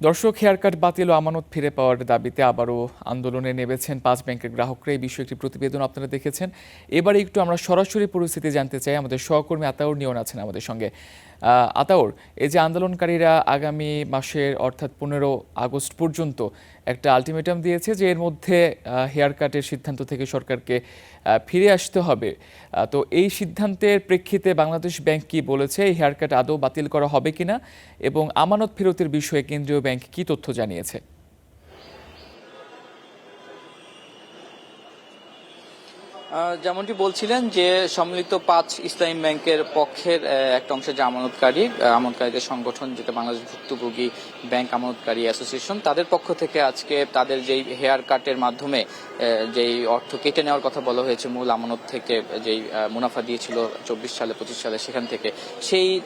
দর্শক, hair cut বাতিল ও আমানত ফিরে পাওয়ার দাবিতে আবারও আন্দোলনে নেমেছেন ৫ ব্যাংকের গ্রাহকরা। এই বিষয়ে একটি প্রতিবেদন আপনারা দেখেছেন। এবারে একটু আমরা সরাসরি পরিস্থিতি জানতে চাই। আমাদের সহকর্মী আতাউর নিয়ন আছেন আমাদের সঙ্গে। আতাউর, এই যে আন্দোলনকারীরা আগামী মাসের অর্থাৎ ১৫ আগস্ট পর্যন্ত একটা আলটিমেটাম দিয়েছে যে এর মধ্যে হেয়ার কাটের সিদ্ধান্ত থেকে সরকারকে ফিরে আসতে হবে। তো এই সিদ্ধান্তের প্রেক্ষিতে বাংলাদেশ ব্যাংক কি বলেছে, এই হেয়ার কাট আদৌ বাতিল করা হবে কিনা এবং আমানত ফেরতের বিষয়ে কেন্দ্রীয় ব্যাংক কি তথ্য জানিয়েছে? যেমনটি বলছিলেন যে সম্মিলিত ৫ ইসলামী ব্যাংকের পক্ষের একটা অংশে যে আমানতকারীদের সংগঠন, যেটা বাংলাদেশ ভুক্তভোগী ব্যাংক আমানতকারী অ্যাসোসিয়েশন, তাদের পক্ষ থেকে আজকে তাদের যেই হেয়ার কাটের মাধ্যমে যেই অর্থ কেটে নেওয়ার কথা বলা হয়েছে মূল আমানত থেকে, যেই মুনাফা দিয়েছিল ২৪ সালে ২৫ সালে, সেখান থেকে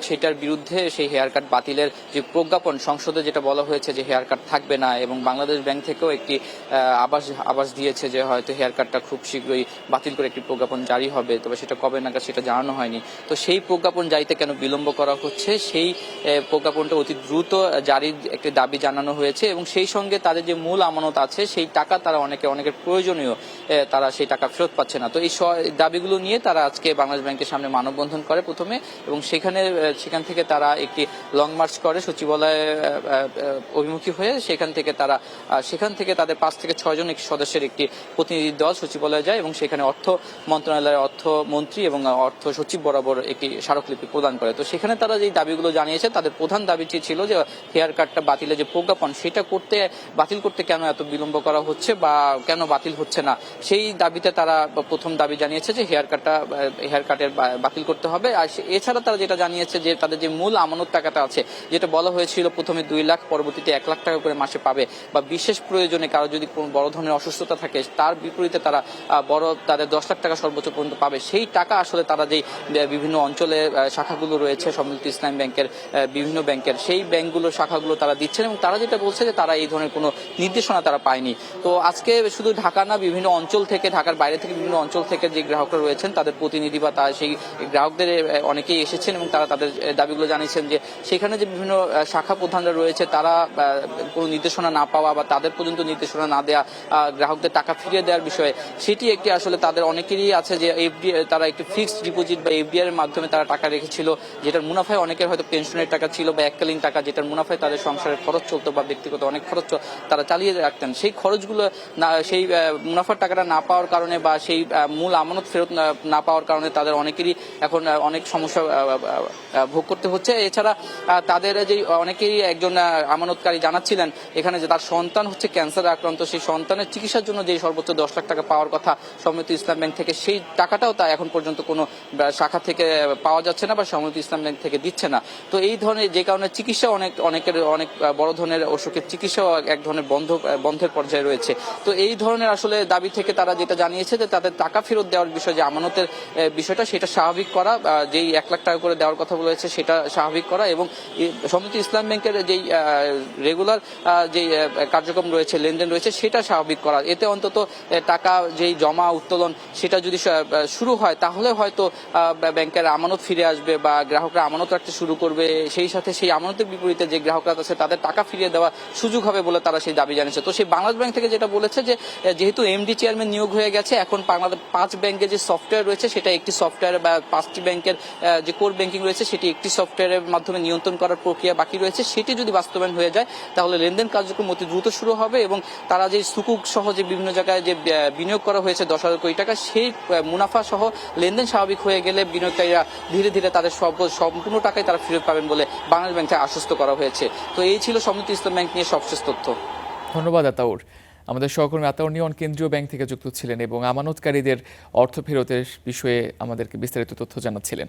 সেটার বিরুদ্ধে সেই হেয়ার কাট বাতিলের যে প্রজ্ঞাপন সংসদে যেটা বলা হয়েছে যে হেয়ার কাট থাকবে না, এবং বাংলাদেশ ব্যাংক থেকেও একটি আভাস দিয়েছে যে হয়তো হেয়ার কাটটা খুব শীঘ্রই বাতিল করে একটি প্রজ্ঞাপন জারি হবে, তবে সেটা কবে নাগাদ সেটা জানানো হয়নি। তো সেই প্রজ্ঞাপন জারিতে কেন বিলম্ব করা হচ্ছে, সেই প্রজ্ঞাপনটা অতি দ্রুত জারির একটি দাবি জানানো হয়েছে, এবং সেই সঙ্গে তাদের যে মূল আমানত আছে সেই টাকা তারা অনেকের প্রয়োজনীয়, তারা সেই টাকা ফেরত পাচ্ছে না। তো এই দাবিগুলো নিয়ে তারা আজকে বাংলাদেশ ব্যাংকের সামনে মানববন্ধন করে প্রথমে, এবং সেখান থেকে তারা একটি লং মার্চ করে সচিবালয় অভিমুখী হয়ে। সেখান থেকে তাদের ৫ থেকে ৬ জন সদস্যের একটি প্রতিনিধি দল সচিবালয়ে যায়, এবং সেখানে অর্থ মন্ত্রণালয়ের অর্থমন্ত্রী এবং অর্থ সচিব বরাবর একটি স্মারকলিপি প্রদান করে। তো সেখানে তারা যে দাবিগুলো জানিয়েছে, তাদের প্রধান দাবিটি ছিল যে হেয়ার কাটটা বাতিলের যে প্রজ্ঞাপন, সেটা বাতিল করতে কেন এত বিলম্ব করা হচ্ছে বা কেন বাতিল হচ্ছে না, সেই দাবিতে তারা প্রথম দাবি জানিয়েছে যে হেয়ার কাটের বাতিল করতে হবে। আর এছাড়া তারা যেটা জানিয়েছে যে তাদের যে মূল আমানত টাকাটা আছে, যেটা বলা হয়েছিল প্রথমে ২ লাখ, পরবর্তীতে ১ লাখ টাকা করে মাসে পাবে, বা বিশেষ প্রয়োজনে কারো যদি কোনো বড় ধরনের অসুস্থতা থাকে তার বিপরীতে তারা তাদের ১০ লাখ টাকা সর্বোচ্চ পর্যন্ত পাবে, সেই টাকা আসলে তারা যেই বিভিন্ন অঞ্চলে শাখাগুলো রয়েছে সম্মিলিত ইসলাম ব্যাংকের, বিভিন্ন ব্যাংকের, সেই ব্যাংকগুলোর শাখাগুলো তারা দিচ্ছেন, এবং তারা যেটা বলছে যে তারা এই ধরনের কোনো নির্দেশনা তারা পায়নি। তো আজকে শুধু ঢাকা না, বিভিন্ন অঞ্চল থেকে, ঢাকার বাইরে থেকে বিভিন্ন অঞ্চল থেকে যে গ্রাহকরা রয়েছেন তাদের প্রতিনিধি বা তারা সেই গ্রাহকদের অনেকেই এসেছেন, এবং তারা তাদের দাবিগুলো জানিয়েছেন যে সেখানে যে বিভিন্ন শাখা প্রধানরা রয়েছে তারা কোনো নির্দেশনা না পাওয়া বা তাদের পর্যন্ত নির্দেশনা না দেওয়া, গ্রাহকদের টাকা ফিরিয়ে দেওয়ার বিষয়ে, সেটি একটি আসলে তাদের অনেকেরই আছে যে তারা একটি ফিক্সড ডিপোজিট বা এফডিআর এর মাধ্যমে তারা টাকা রেখেছিল, যেটার মুনাফায় অনেকের হয়তো পেনশনের টাকা ছিল বা এককালীন টাকা, যেটার মুনাফায় তাদের সংসারের খরচ চলতো বা ব্যক্তিগত অনেক খরচ তারা চালিয়ে রাখতেন। সেই খরচগুলো সেই মুনাফার টাকাটা না পাওয়ার কারণে বা সেই মূল আমানত ফেরত না পাওয়ার কারণে তাদের অনেকেরই এখন অনেক সমস্যা ভোগ করতে হচ্ছে। এছাড়া তাদের যে অনেকেরই একজন আমানতকারী জানাচ্ছিলেন এখানে যে তার সন্তান হচ্ছে ক্যান্সারে আক্রান্ত, সেই সন্তানের চিকিৎসার জন্য যে সর্বোচ্চ ১০ লাখ টাকা পাওয়ার কথা সম্মিলিত ইসলাম ব্যাংক থেকে, সেই টাকাটাও তা এখন পর্যন্ত কোনো শাখা থেকে পাওয়া যাচ্ছে না বা সম্মিলিত ইসলাম ব্যাংক থেকে দিচ্ছে না। তো এই ধরনের যে কারণে চিকিৎসা অনেক বড় ধরনের অসুখের চিকিৎসাও এক ধরনের বন্ধের পর্যায়ে রয়েছে। তো এই ধরনের আসলে দাবি থেকে তারা যেটা জানিয়েছে যে তাদের টাকা ফেরত দেওয়ার বিষয়, যে আমানতের বিষয়টা, সেটা স্বাভাবিক করা, যেই ১ লাখ টাকা করে দেওয়ার কথা বলেছে সেটা স্বাভাবিক করা, এবং সম্মিলিত ইসলাম ব্যাংকের যেই রেগুলার যেই কার্যক্রম রয়েছে, লেনদেন রয়েছে, সেটা স্বাভাবিক করা। এতে অন্তত টাকা যেই জমা উত্তোলন সেটা যদি শুরু হয় তাহলে হয়তো ব্যাংকের আমানত ফিরে আসবে বা গ্রাহকরা আমানত রাখতে শুরু করবে, সেই সাথে সেই আমানতের বিপরীতে যে গ্রাহকরা আছে তাদের টাকা ফিরিয়ে দেওয়া সুযোগ হবে বলে তারা সেই দাবি জানিয়েছে। তো সেই বাংলাদেশ ব্যাংক থেকে যেটা বলেছে যে যেহেতু এমডি চেয়ারম্যান নিয়োগ হয়ে গেছে, এখন বাংলাদেশ ৫ ব্যাংকের যে সফটওয়্যার রয়েছে সেটা একটি সফটওয়্যার, বা ৫টি ব্যাংকের যে কোর ব্যাংকিং রয়েছে সেটি একটি সফটওয়্যারের মাধ্যমে নিয়ন্ত্রণ করার প্রক্রিয়া বাকি রয়েছে, সেটি যদি বাস্তবায়ন হয়ে যায় তাহলে লেনদেন কার্যক্রম অতি দ্রুত শুরু হবে, এবং তারা যে সুকুক সহ যে বিভিন্ন জায়গায় যে বিনিয়োগ করা হয়েছে ১০,০০০ কোটি টাকা, সেই মুনাফা সহ লেনদেন স্বাভাবিক হয়ে গেলে বিনিয়োগকারীরা ধীরে ধীরে তাদের সম্পূর্ণ টাকাই তারা ফেরত পাবেন বলে বাংলাদেশ ব্যাংক থেকে আশ্বস্ত করা হয়েছে। তো এই ছিল সম্মিলিত ইসলাম ব্যাংক নিয়ে সবশেষ তথ্য। ধন্যবাদ আতাউর। আমাদের সহকর্মী আতাউর নিয়ন কেন্দ্রীয় ব্যাংক থেকে যুক্ত ছিলেন এবং আমানতকারীদের অর্থ ফেরতের বিষয়ে আমাদেরকে বিস্তারিত তথ্য জানাচ্ছিলেন।